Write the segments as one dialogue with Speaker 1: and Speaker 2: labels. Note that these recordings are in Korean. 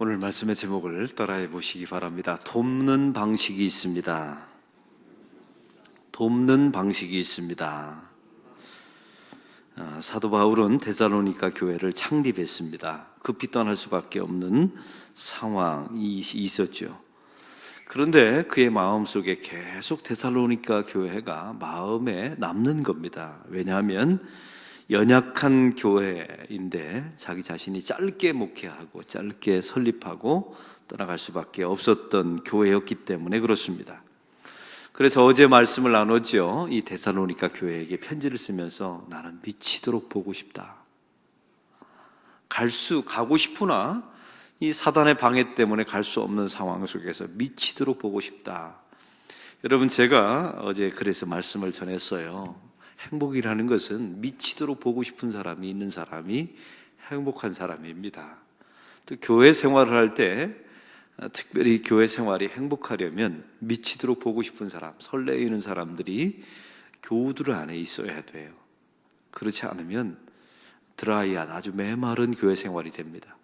Speaker 1: 오늘 말씀의 제목을 따라해 보시기 바랍니다. 돕는 방식이 있습니다. 돕는 방식이 있습니다. 사도 바울은 데살로니가 교회를 창립했습니다. 급히 떠날 수밖에 없는 상황이 있었죠. 그런데 그의 마음속에 계속 데살로니가 교회가 마음에 남는 겁니다. 왜냐하면 연약한 교회인데 자기 자신이 짧게 목회하고 짧게 설립하고 떠나갈 수밖에 없었던 교회였기 때문에 그렇습니다. 그래서 어제 말씀을 나눴죠. 이 데살로니가 교회에게 편지를 쓰면서 나는 미치도록 보고 싶다. 가고 싶으나 이 사단의 방해 때문에 갈 수 없는 상황 속에서 미치도록 보고 싶다. 여러분, 제가 어제 그래서 말씀을 전했어요. 행복이라는 것은 미치도록 보고 싶은 사람이 있는 사람이 행복한 사람입니다. 또 교회 생활을 할 때 특별히 교회 생활이 행복하려면 미치도록 보고 싶은 사람, 설레이는 사람들이 교우들 안에 있어야 돼요. 그렇지 않으면 드라이한 아주 메마른 교회 생활이 됩니다.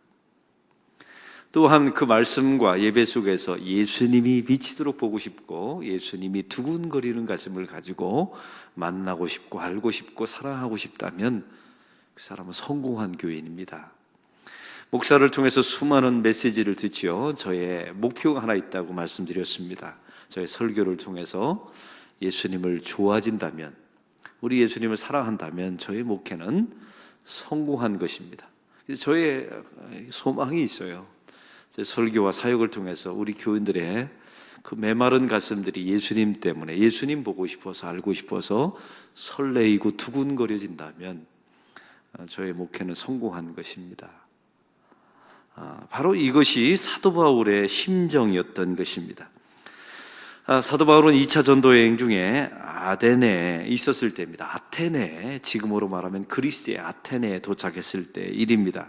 Speaker 1: 또한 그 말씀과 예배 속에서 예수님이 미치도록 보고 싶고 예수님이 두근거리는 가슴을 가지고 만나고 싶고 알고 싶고 사랑하고 싶다면 그 사람은 성공한 교인입니다. 목사를 통해서 수많은 메시지를 듣지요. 저의 목표가 하나 있다고 말씀드렸습니다. 저의 설교를 통해서 예수님을 좋아진다면, 우리 예수님을 사랑한다면 저의 목회는 성공한 것입니다. 저의 소망이 있어요. 제 설교와 사역을 통해서 우리 교인들의 그 메마른 가슴들이 예수님 때문에 예수님 보고 싶어서 알고 싶어서 설레이고 두근거려진다면 저의 목회는 성공한 것입니다. 바로 이것이 사도 바울의 심정이었던 것입니다. 사도 바울은 2차 전도 여행 중에 아데네에 있었을 때입니다. 아테네, 지금으로 말하면 그리스의 아테네에 도착했을 때 일입니다.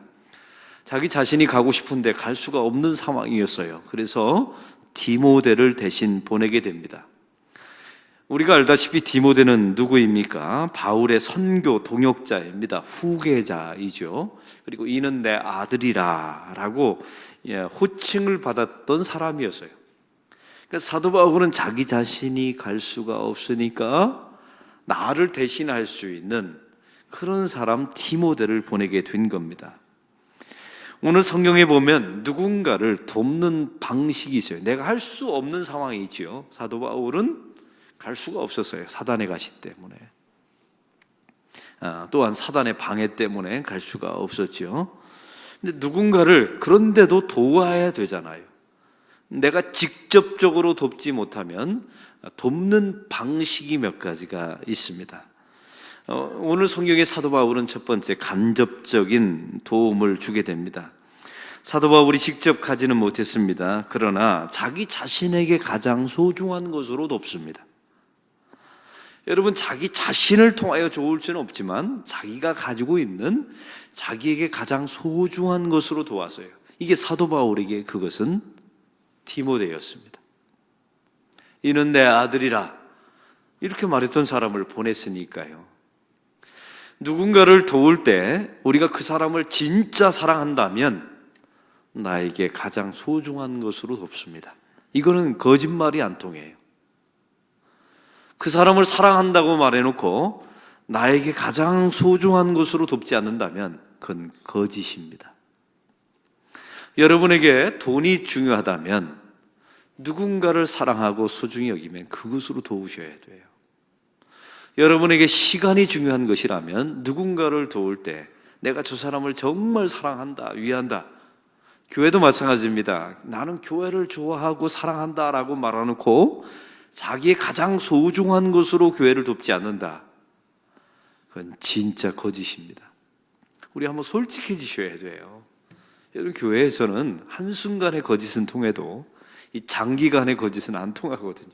Speaker 1: 자기 자신이 가고 싶은데 갈 수가 없는 상황이었어요. 그래서 디모데를 대신 보내게 됩니다. 우리가 알다시피 디모데는 누구입니까? 바울의 선교 동역자입니다. 후계자이죠. 그리고 이는 내 아들이라 라고 호칭을 받았던 사람이었어요. 그러니까 사도 바울은 자기 자신이 갈 수가 없으니까 나를 대신할 수 있는 그런 사람 디모데를 보내게 된 겁니다. 오늘 성경에 보면 누군가를 돕는 방식이 있어요. 내가 할 수 없는 상황이 있지요. 사도 바울은 갈 수가 없었어요. 사단의 가시 때문에. 또한 사단의 방해 때문에 갈 수가 없었죠. 근데 누군가를 그런데도 도와야 되잖아요. 내가 직접적으로 돕지 못하면 돕는 방식이 몇 가지가 있습니다. 오늘 성경의 사도 바울은 첫 번째 간접적인 도움을 주게 됩니다. 사도 바울이 직접 가지는 못했습니다. 그러나 자기 자신에게 가장 소중한 것으로 돕습니다. 여러분, 자기 자신을 통하여 도울 수는 없지만 자기가 가지고 있는 자기에게 가장 소중한 것으로 도와서요. 이게 사도 바울에게 그것은 디모데였습니다. 이는 내 아들이라 이렇게 말했던 사람을 보냈으니까요. 누군가를 도울 때 우리가 그 사람을 진짜 사랑한다면 나에게 가장 소중한 것으로 돕습니다. 이거는 거짓말이 안 통해요. 그 사람을 사랑한다고 말해놓고 나에게 가장 소중한 것으로 돕지 않는다면 그건 거짓입니다. 여러분에게 돈이 중요하다면 누군가를 사랑하고 소중히 여기면 그것으로 도우셔야 돼요. 여러분에게 시간이 중요한 것이라면 누군가를 도울 때 내가 저 사람을 정말 사랑한다, 위한다. 교회도 마찬가지입니다. 나는 교회를 좋아하고 사랑한다 라고 말해놓고 자기의 가장 소중한 것으로 교회를 돕지 않는다. 그건 진짜 거짓입니다. 우리 한번 솔직해지셔야 돼요. 여러분, 교회에서는 한순간의 거짓은 통해도 이 장기간의 거짓은 안 통하거든요.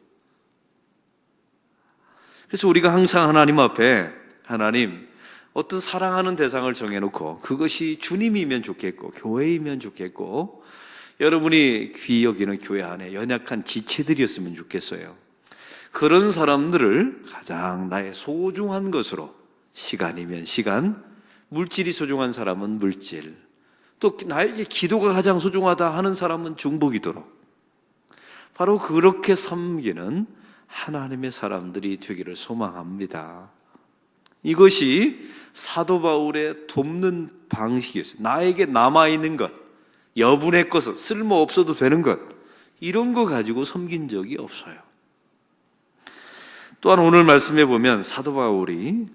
Speaker 1: 그래서 우리가 항상 하나님 앞에 하나님 어떤 사랑하는 대상을 정해놓고 그것이 주님이면 좋겠고 교회이면 좋겠고 여러분이 귀히 여기는 교회 안에 연약한 지체들이었으면 좋겠어요. 그런 사람들을 가장 나의 소중한 것으로 시간이면 시간, 물질이 소중한 사람은 물질, 또 나에게 기도가 가장 소중하다 하는 사람은 중보기도로 바로 그렇게 섬기는 하나님의 사람들이 되기를 소망합니다. 이것이 사도 바울의 돕는 방식이었어요. 나에게 남아있는 것, 여분의 것은 쓸모없어도 되는 것, 이런 거 가지고 섬긴 적이 없어요. 또한 오늘 말씀에 보면 사도 바울이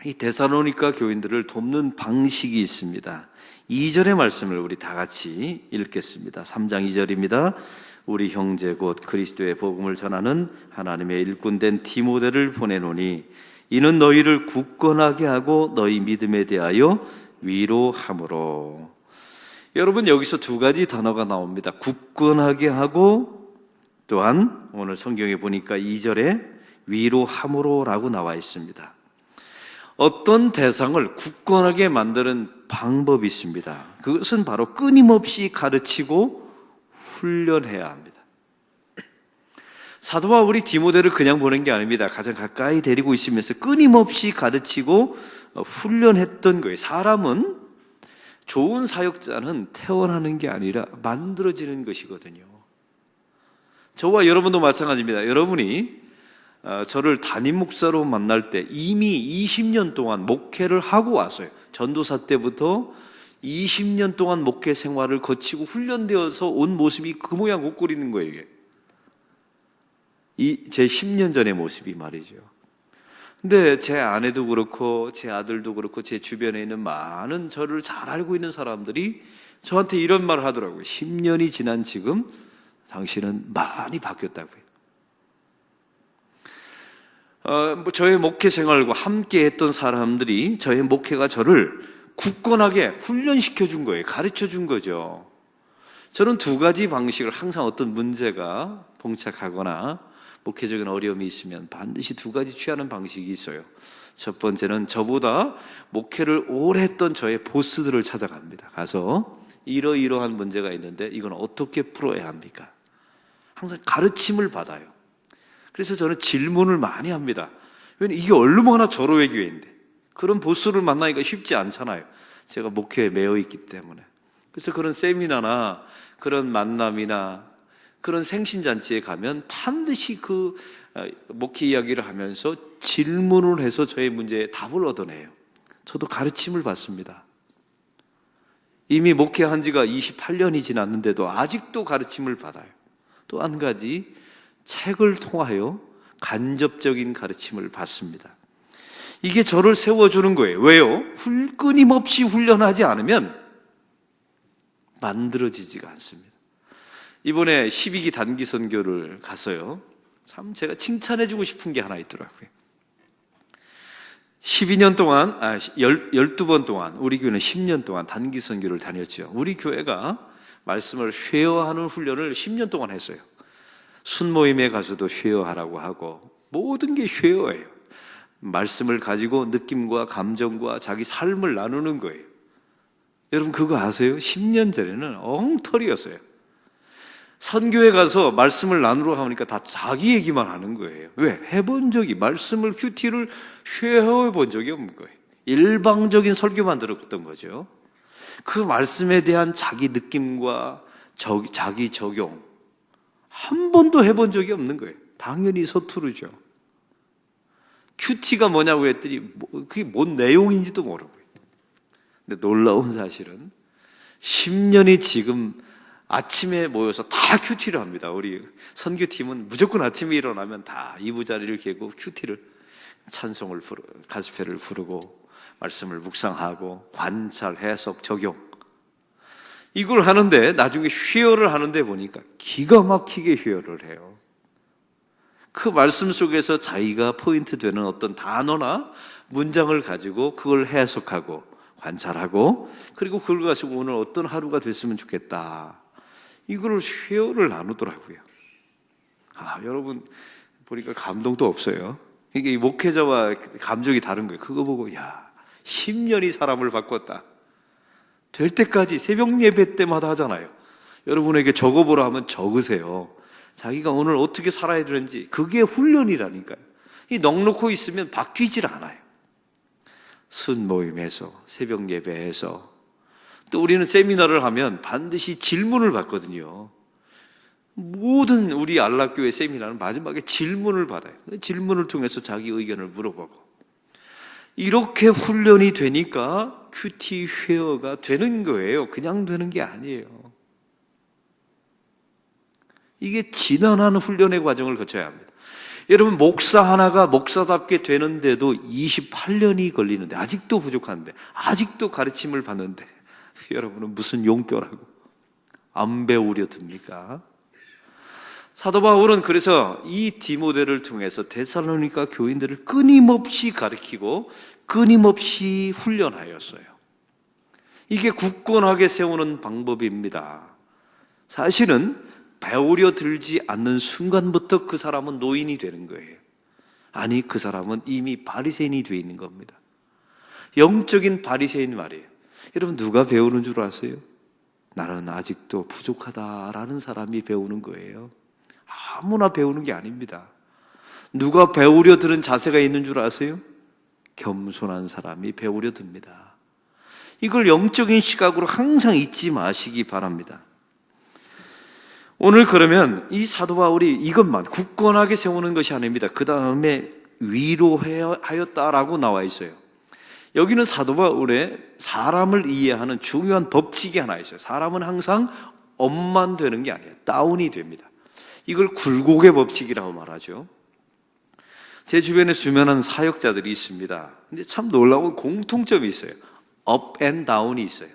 Speaker 1: 이 데살로니가 교인들을 돕는 방식이 있습니다. 2절의 말씀을 우리 다 같이 읽겠습니다. 3장 2절입니다. 우리 형제 곧 그리스도의 복음을 전하는 하나님의 일꾼된 디모데를 보내노니 이는 너희를 굳건하게 하고 너희 믿음에 대하여 위로함으로. 여러분, 여기서 두 가지 단어가 나옵니다. 굳건하게 하고, 또한 오늘 성경에 보니까 2절에 위로함으로라고 나와 있습니다. 어떤 대상을 굳건하게 만드는 방법이 있습니다. 그것은 바로 끊임없이 가르치고 훈련해야 합니다. 사도 바울이 디모데를 그냥 보낸 게 아닙니다. 가장 가까이 데리고 있으면서 끊임없이 가르치고 훈련했던 거예요. 사람은, 좋은 사역자는 태어나는 게 아니라 만들어지는 것이거든요. 저와 여러분도 마찬가지입니다. 여러분이 저를 담임 목사로 만날 때 이미 20년 동안 목회를 하고 왔어요. 전도사 때부터 20년 동안 목회 생활을 거치고 훈련되어서 온 모습이 그 모양 못 꾸리는 거예요. 이게 제 10년 전의 모습이 말이죠. 근데 제 아내도 그렇고 제 아들도 그렇고 제 주변에 있는 많은 저를 잘 알고 있는 사람들이 저한테 이런 말을 하더라고요. 10년이 지난 지금 당신은 많이 바뀌었다고요. 저의 목회 생활과 함께 했던 사람들이 저의 목회가 저를 굳건하게 훈련시켜 준 거예요. 가르쳐 준 거죠. 저는 두 가지 방식을, 항상 어떤 문제가 봉착하거나 목회적인 어려움이 있으면 반드시 두 가지 취하는 방식이 있어요. 첫 번째는 저보다 목회를 오래 했던 저의 보스들을 찾아갑니다. 가서 이러이러한 문제가 있는데 이건 어떻게 풀어야 합니까? 항상 가르침을 받아요. 그래서 저는 질문을 많이 합니다. 왜냐하면 이게 얼마나 절호의 기회인데, 그런 보스를 만나기가 쉽지 않잖아요. 제가 목회에 매여 있기 때문에. 그래서 그런 세미나나 그런 만남이나 그런 생신잔치에 가면 반드시 그 목회 이야기를 하면서 질문을 해서 저의 문제에 답을 얻어내요. 저도 가르침을 받습니다. 이미 목회한 지가 28년이 지났는데도 아직도 가르침을 받아요. 또 한 가지, 책을 통하여 간접적인 가르침을 받습니다. 이게 저를 세워주는 거예요. 왜요? 끊임없이 훈련하지 않으면 만들어지지가 않습니다. 이번에 12기 단기 선교를 갔어요. 참 제가 칭찬해주고 싶은 게 하나 있더라고요. 12년 동안, 12번 동안, 우리 교회는 10년 동안 단기 선교를 다녔죠. 우리 교회가 말씀을 쉐어하는 훈련을 10년 동안 했어요. 순모임에 가서도 쉐어하라고 하고, 모든 게 쉐어예요. 말씀을 가지고 느낌과 감정과 자기 삶을 나누는 거예요. 여러분 그거 아세요? 10년 전에는 엉터리였어요. 선교에 가서 말씀을 나누러 하니까 다 자기 얘기만 하는 거예요. 왜? 해본 적이, 말씀을 큐티를 쉐어해 본 적이 없는 거예요. 일방적인 설교만 들었던 거죠. 그 말씀에 대한 자기 느낌과 자기 적용 한 번도 해본 적이 없는 거예요. 당연히 서투르죠. 큐티가 뭐냐고 했더니 그게 뭔 내용인지도 모르고요. 근데 놀라운 사실은 10년이 지금 아침에 모여서 다 큐티를 합니다. 우리 선교팀은 무조건 아침에 일어나면 다 이부자리를 개고 큐티를, 찬송을 가스펠을 부르고 말씀을 묵상하고 관찰, 해석, 적용, 이걸 하는데 나중에 쉐어를 하는데 보니까 기가 막히게 쉐어를 해요. 그 말씀 속에서 자기가 포인트 되는 어떤 단어나 문장을 가지고 그걸 해석하고 관찰하고, 그리고 그걸 가지고 오늘 어떤 하루가 됐으면 좋겠다, 이거를 쉐어를 나누더라고요. 여러분 보니까 감동도 없어요. 이게 목회자와 감정이 다른 거예요. 그거 보고 10년이 사람을 바꿨다. 될 때까지 새벽 예배 때마다 하잖아요. 여러분에게 적어보라 하면 적으세요. 자기가 오늘 어떻게 살아야 되는지, 그게 훈련이라니까요. 이 넉넉히 있으면 바뀌질 않아요. 순모임에서, 새벽 예배에서, 또 우리는 세미나를 하면 반드시 질문을 받거든요. 모든 우리 안락교회 세미나는 마지막에 질문을 받아요. 그 질문을 통해서 자기 의견을 물어보고, 이렇게 훈련이 되니까 큐티 쉐어가 되는 거예요. 그냥 되는 게 아니에요. 이게 지난한 훈련의 과정을 거쳐야 합니다. 여러분, 목사 하나가 목사답게 되는데도 28년이 걸리는데, 아직도 부족한데, 아직도 가르침을 받는데, 여러분은 무슨 용뼈라고 안 배우려 듭니까? 사도 바울은 그래서 이 디모데를 통해서 데살로니가 교인들을 끊임없이 가르치고 끊임없이 훈련하였어요. 이게 굳건하게 세우는 방법입니다. 사실은 배우려 들지 않는 순간부터 그 사람은 노인이 되는 거예요. 아니, 그 사람은 이미 바리새인이 되어 있는 겁니다. 영적인 바리새인 말이에요. 여러분, 누가 배우는 줄 아세요? 나는 아직도 부족하다라는 사람이 배우는 거예요. 아무나 배우는 게 아닙니다. 누가 배우려 드는 자세가 있는 줄 아세요? 겸손한 사람이 배우려 듭니다. 이걸 영적인 시각으로 항상 잊지 마시기 바랍니다. 오늘 그러면 이 사도 바울이 이것만 굳건하게 세우는 것이 아닙니다. 그 다음에 위로하였다라고 나와 있어요. 여기는 사도 바울의 사람을 이해하는 중요한 법칙이 하나 있어요. 사람은 항상 업만 되는 게 아니에요. 다운이 됩니다. 이걸 굴곡의 법칙이라고 말하죠. 제 주변에 수많은 사역자들이 있습니다. 근데 참 놀라운 공통점이 있어요. 업 앤 다운이 있어요.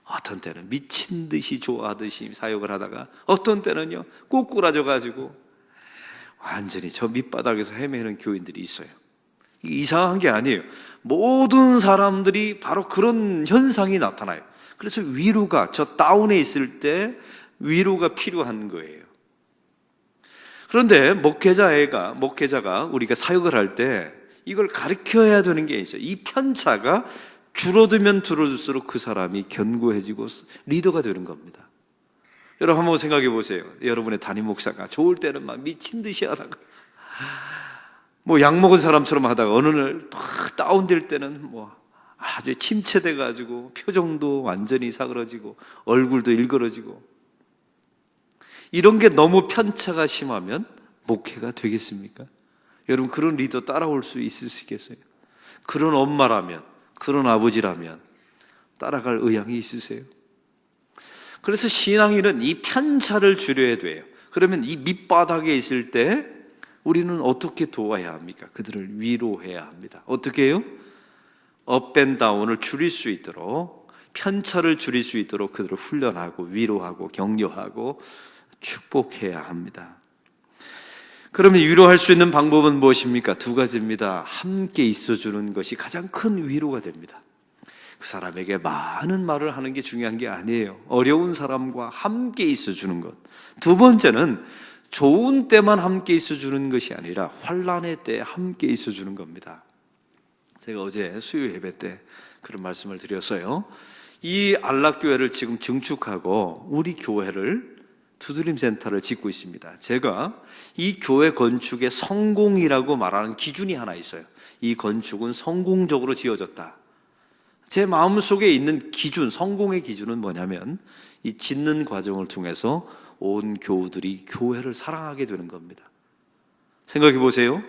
Speaker 1: 어떤 때는 미친 듯이 좋아하듯이 사역을 하다가 어떤 때는요 꼬꾸라져가지고 완전히 저 밑바닥에서 헤매는 교인들이 있어요. 이게 이상한 게 아니에요. 모든 사람들이 바로 그런 현상이 나타나요. 그래서 위로가, 저 다운에 있을 때 위로가 필요한 거예요. 그런데 목회자가 우리가 사역을 할 때 이걸 가르쳐야 되는 게 있어요. 이 편차가 줄어들면 줄어들수록 그 사람이 견고해지고 리더가 되는 겁니다. 여러분 한번 생각해 보세요. 여러분의 담임 목사가 좋을 때는 막 미친 듯이 하다가 뭐 약 먹은 사람처럼 하다가 어느 날 딱 다운될 때는 뭐 아주 침체돼 가지고 표정도 완전히 사그러지고 얼굴도 일그러지고, 이런 게 너무 편차가 심하면 목회가 되겠습니까? 여러분, 그런 리더 따라올 수 있으시겠어요? 그런 엄마라면, 그런 아버지라면 따라갈 의향이 있으세요? 그래서 신앙인은 이 편차를 줄여야 돼요. 그러면 이 밑바닥에 있을 때 우리는 어떻게 도와야 합니까? 그들을 위로해야 합니다. 어떻게 해요? 업 앤 다운을 줄일 수 있도록, 편차를 줄일 수 있도록 그들을 훈련하고 위로하고 격려하고 축복해야 합니다. 그러면 위로할 수 있는 방법은 무엇입니까? 두 가지입니다. 함께 있어주는 것이 가장 큰 위로가 됩니다. 그 사람에게 많은 말을 하는 게 중요한 게 아니에요. 어려운 사람과 함께 있어주는 것. 두 번째는 좋은 때만 함께 있어주는 것이 아니라 환난의 때 함께 있어주는 겁니다. 제가 어제 수요 예배 때 그런 말씀을 드렸어요. 이 안락교회를 지금 증축하고 우리 교회를 두드림 센터를 짓고 있습니다. 제가 이 교회 건축의 성공이라고 말하는 기준이 하나 있어요. 이 건축은 성공적으로 지어졌다. 제 마음속에 있는 기준, 성공의 기준은 뭐냐면 이 짓는 과정을 통해서 온 교우들이 교회를 사랑하게 되는 겁니다. 생각해 보세요.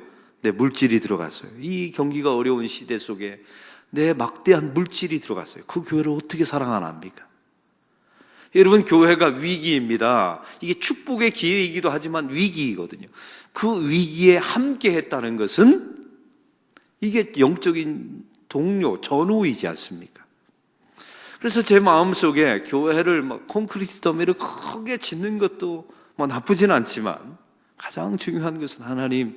Speaker 1: 내 물질이 들어갔어요. 이 경기가 어려운 시대 속에 내 막대한 물질이 들어갔어요. 그 교회를 어떻게 사랑 안 합니까? 여러분, 교회가 위기입니다. 이게 축복의 기회이기도 하지만 위기이거든요. 그 위기에 함께 했다는 것은 이게 영적인 동료, 전우이지 않습니까? 그래서 제 마음속에 교회를 막 콘크리트 더미를 크게 짓는 것도 뭐 나쁘진 않지만 가장 중요한 것은 하나님,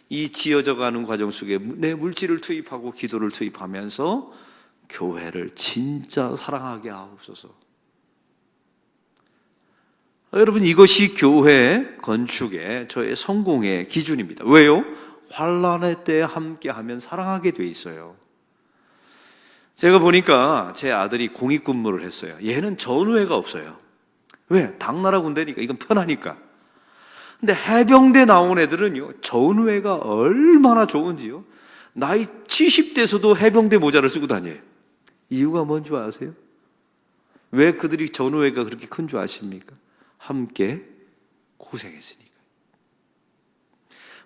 Speaker 1: 이 지어져 가는 과정 속에 내 물질을 투입하고 기도를 투입하면서 교회를 진짜 사랑하게 하옵소서. 여러분, 이것이 교회 건축의 저의 성공의 기준입니다. 왜요? 환난의 때 함께하면 사랑하게 돼 있어요. 제가 보니까 제 아들이 공익근무를 했어요. 얘는 전우회가 없어요. 왜? 당나라 군대니까. 이건 편하니까. 근데 해병대 나온 애들은요, 전우회가 얼마나 좋은지요. 나이 70대에서도 해병대 모자를 쓰고 다녀요. 이유가 뭔지 아세요? 왜 그들이 전우회가 그렇게 큰 줄 아십니까? 함께 고생했으니까.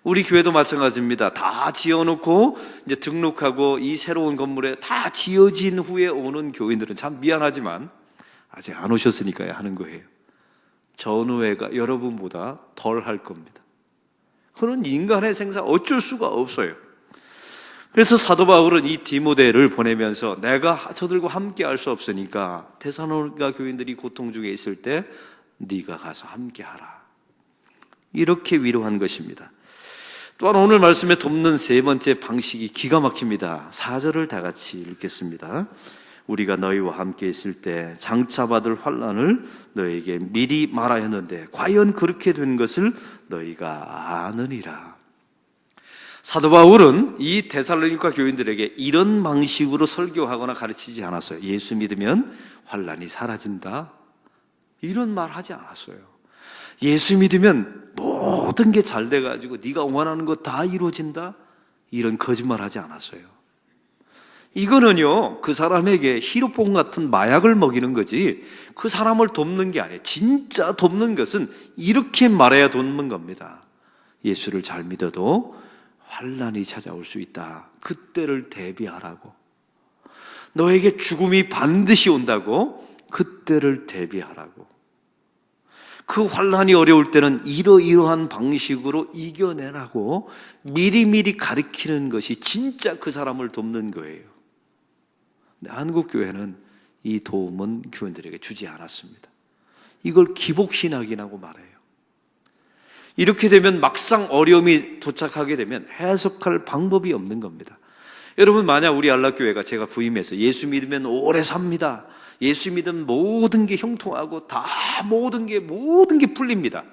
Speaker 1: 우리 교회도 마찬가지입니다. 다 지어놓고 이제 등록하고 이 새로운 건물에 다 지어진 후에 오는 교인들은 참 미안하지만 아직 안 오셨으니까 하는 거예요. 전우회가 여러분보다 덜 할 겁니다. 그런 인간의 생사 어쩔 수가 없어요. 그래서 사도 바울은 이 디모데를 보내면서 내가 저들과 함께 할 수 없으니까 데살로니가 교인들이 고통 중에 있을 때 네가 가서 함께 하라, 이렇게 위로한 것입니다. 또한 오늘 말씀에 돕는 세 번째 방식이 기가 막힙니다. 4절을 다 같이 읽겠습니다. 우리가 너희와 함께 있을 때 장차 받을 환난을 너희에게 미리 말하였는데 과연 그렇게 된 것을 너희가 아느니라. 사도 바울은 이 데살로니가 교인들에게 이런 방식으로 설교하거나 가르치지 않았어요. 예수 믿으면 환난이 사라진다, 이런 말 하지 않았어요. 예수 믿으면 모든 게 잘 돼가지고 네가 원하는 거 다 이루어진다, 이런 거짓말 하지 않았어요. 이거는요, 그 사람에게 히로뽕 같은 마약을 먹이는 거지 그 사람을 돕는 게 아니에요. 진짜 돕는 것은 이렇게 말해야 돕는 겁니다. 예수를 잘 믿어도 환난이 찾아올 수 있다, 그때를 대비하라고. 너에게 죽음이 반드시 온다고, 그때를 대비하라고. 그 환난이 어려울 때는 이러이러한 방식으로 이겨내라고 미리미리 가르치는 것이 진짜 그 사람을 돕는 거예요. 근데 한국 교회는 이 도움은 교인들에게 주지 않았습니다. 이걸 기복신학이라고 말해요. 이렇게 되면 막상 어려움이 도착하게 되면 해석할 방법이 없는 겁니다. 여러분, 만약 우리 안락교회가 제가 부임해서 예수 믿으면 오래 삽니다, 예수 믿으면 모든 게 형통하고 다 모든 게 풀립니다,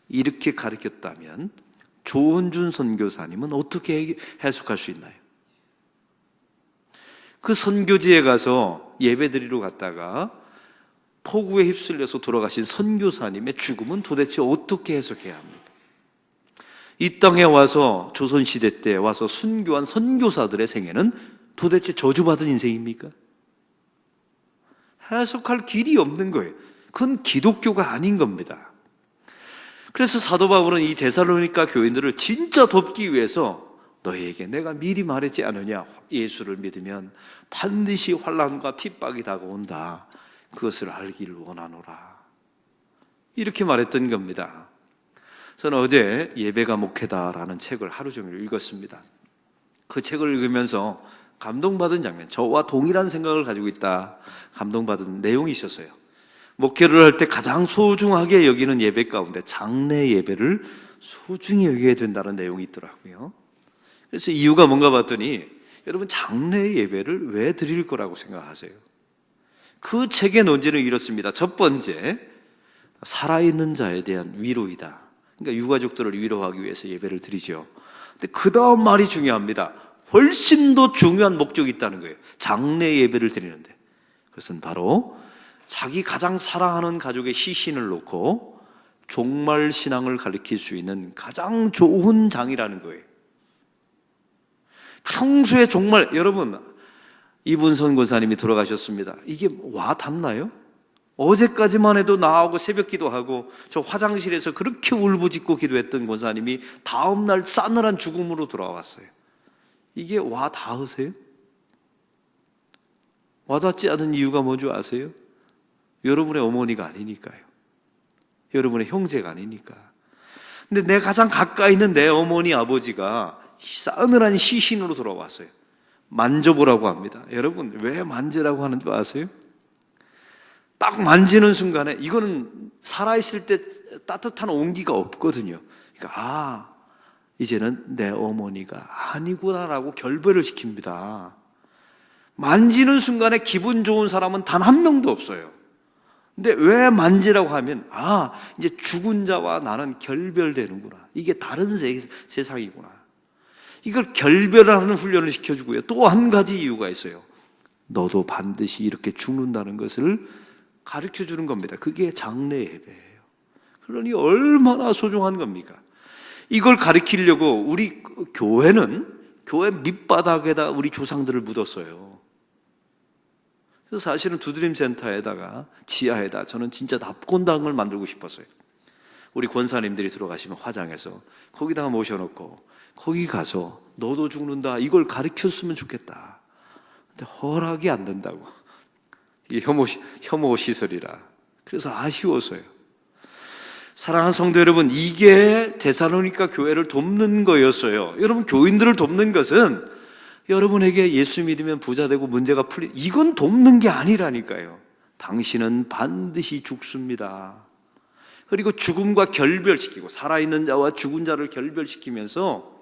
Speaker 1: 이렇게 가르쳤다면 조은준 선교사님은 어떻게 해석할 수 있나요? 그 선교지에 가서 예배드리러 갔다가 폭우에 휩쓸려서 돌아가신 선교사님의 죽음은 도대체 어떻게 해석해야 합니까? 이 땅에 와서 조선시대 때 와서 순교한 선교사들의 생애는 도대체 저주받은 인생입니까? 해석할 길이 없는 거예요. 그건 기독교가 아닌 겁니다. 그래서 사도 바울은 이 데살로니가 교인들을 진짜 돕기 위해서 너희에게 내가 미리 말했지 않느냐, 예수를 믿으면 반드시 환난과 핍박이 다가온다, 그것을 알기를 원하노라, 이렇게 말했던 겁니다. 저는 어제 예배가 목회다라는 책을 하루 종일 읽었습니다. 그 책을 읽으면서 감동받은 장면, 저와 동일한 생각을 가지고 있다, 감동받은 내용이 있었어요. 목회를 할 때 가장 소중하게 여기는 예배 가운데 장례 예배를 소중히 여기게 된다는 내용이 있더라고요. 그래서 이유가 뭔가 봤더니, 여러분, 장례 예배를 왜 드릴 거라고 생각하세요? 그 책의 논지는 이렇습니다. 첫 번째, 살아있는 자에 대한 위로이다. 그러니까 유가족들을 위로하기 위해서 예배를 드리죠. 근데 그 다음 말이 중요합니다. 훨씬 더 중요한 목적이 있다는 거예요. 장례 예배를 드리는데, 그것은 바로 자기 가장 사랑하는 가족의 시신을 놓고 종말 신앙을 가르칠 수 있는 가장 좋은 장이라는 거예요. 평소에 정말, 여러분, 이분선 권사님이 돌아가셨습니다. 이게 와 닿나요? 어제까지만 해도 나하고 새벽 기도하고 저 화장실에서 그렇게 울부짖고 기도했던 권사님이 다음날 싸늘한 죽음으로 돌아왔어요. 이게 와 닿으세요? 와닿지 않은 이유가 뭔지 아세요? 여러분의 어머니가 아니니까요. 여러분의 형제가 아니니까. 근데 내 가장 가까이 있는 내 어머니 아버지가 싸늘한 시신으로 돌아왔어요. 만져보라고 합니다. 여러분, 왜 만지라고 하는 줄 아세요? 딱 만지는 순간에, 이거는 살아있을 때 따뜻한 온기가 없거든요. 그러니까 이제는 내 어머니가 아니구나라고 결별을 시킵니다. 만지는 순간에 기분 좋은 사람은 단 한 명도 없어요. 근데 왜 만지라고 하면, 이제 죽은 자와 나는 결별되는구나, 이게 다른 세상이구나, 이걸 결별하는 훈련을 시켜주고요. 또 한 가지 이유가 있어요. 너도 반드시 이렇게 죽는다는 것을 가르쳐주는 겁니다. 그게 장례 예배예요. 그러니 얼마나 소중한 겁니까? 이걸 가르치려고 우리 교회는 교회 밑바닥에다 우리 조상들을 묻었어요. 그래서 사실은 두드림 센터에다가 지하에다 저는 진짜 납곤당을 만들고 싶었어요. 우리 권사님들이 들어가시면 화장해서 거기다가 모셔놓고 거기 가서 너도 죽는다 이걸 가르쳤으면 좋겠다. 근데 허락이 안 된다고. 이게 혐오 시설이라. 그래서 아쉬워서요. 사랑하는 성도 여러분, 이게 데살로니가 교회를 돕는 거였어요. 여러분, 교인들을 돕는 것은 여러분에게 예수 믿으면 부자 되고 문제가 이건 돕는 게 아니라니까요. 당신은 반드시 죽습니다. 그리고 죽음과 결별시키고 살아있는 자와 죽은 자를 결별시키면서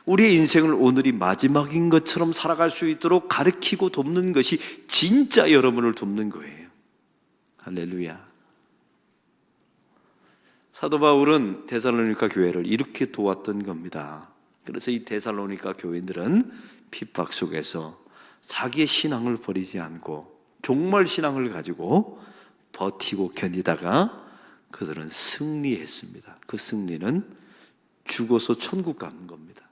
Speaker 1: 우리의 인생을 오늘이 마지막인 것처럼 살아갈 수 있도록 가르치고 돕는 것이 진짜 여러분을 돕는 거예요. 할렐루야. 사도 바울은 데살로니가 교회를 이렇게 도왔던 겁니다. 그래서 이 데살로니가 교인들은 핍박 속에서 자기의 신앙을 버리지 않고 정말 신앙을 가지고 버티고 견디다가 그들은 승리했습니다. 그 승리는 죽어서 천국 가는 겁니다.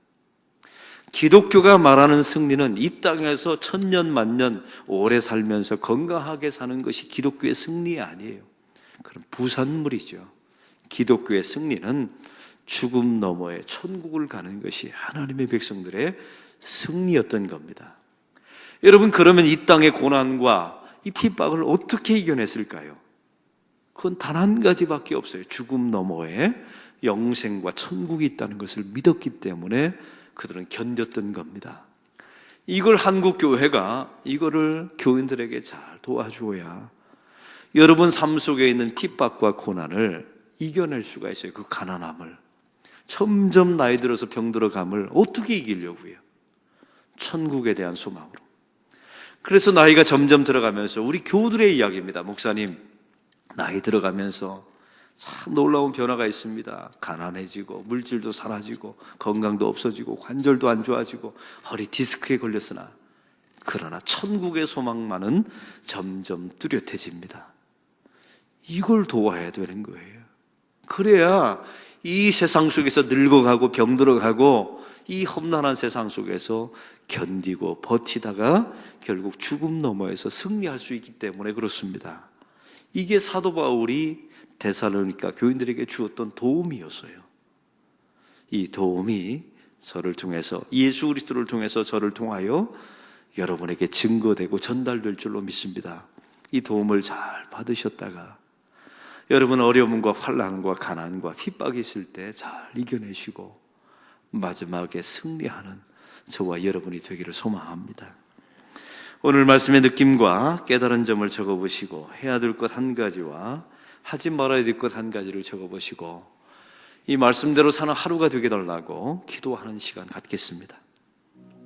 Speaker 1: 기독교가 말하는 승리는 이 땅에서 천년 만년 오래 살면서 건강하게 사는 것이 기독교의 승리 아니에요. 그럼 부산물이죠. 기독교의 승리는 죽음 너머에 천국을 가는 것이 하나님의 백성들의 승리였던 겁니다. 여러분, 그러면 이 땅의 고난과 이 핍박을 어떻게 이겨냈을까요? 그건 단 한 가지밖에 없어요. 죽음 너머에 영생과 천국이 있다는 것을 믿었기 때문에 그들은 견뎠던 겁니다. 이걸 한국 교회가 이거를 교인들에게 잘 도와주어야 여러분 삶 속에 있는 핍박과 고난을 이겨낼 수가 있어요. 그 가난함을. 점점 나이 들어서 병들어감을 어떻게 이기려고요? 천국에 대한 소망으로. 그래서 나이가 점점 들어가면서 우리 교우들의 이야기입니다. 목사님, 나이 들어가면서 참 놀라운 변화가 있습니다. 가난해지고 물질도 사라지고 건강도 없어지고 관절도 안 좋아지고 허리 디스크에 걸렸으나 그러나 천국의 소망만은 점점 뚜렷해집니다. 이걸 도와야 되는 거예요. 그래야 이 세상 속에서 늙어가고 병들어가고 이 험난한 세상 속에서 견디고 버티다가 결국 죽음 너머에서 승리할 수 있기 때문에 그렇습니다. 이게 사도 바울이 데살로니가 교인들에게 주었던 도움이었어요. 이 도움이 저를 통해서 예수 그리스도를 통해서 저를 통하여 여러분에게 증거되고 전달될 줄로 믿습니다. 이 도움을 잘 받으셨다가 여러분 어려움과 환난과 가난과 핍박이 있을 때 잘 이겨내시고 마지막에 승리하는 저와 여러분이 되기를 소망합니다. 오늘 말씀의 느낌과 깨달은 점을 적어보시고 해야 될 것 한 가지와 하지 말아야 될 것 한 가지를 적어보시고 이 말씀대로 사는 하루가 되게 달라고 기도하는 시간 갖겠습니다.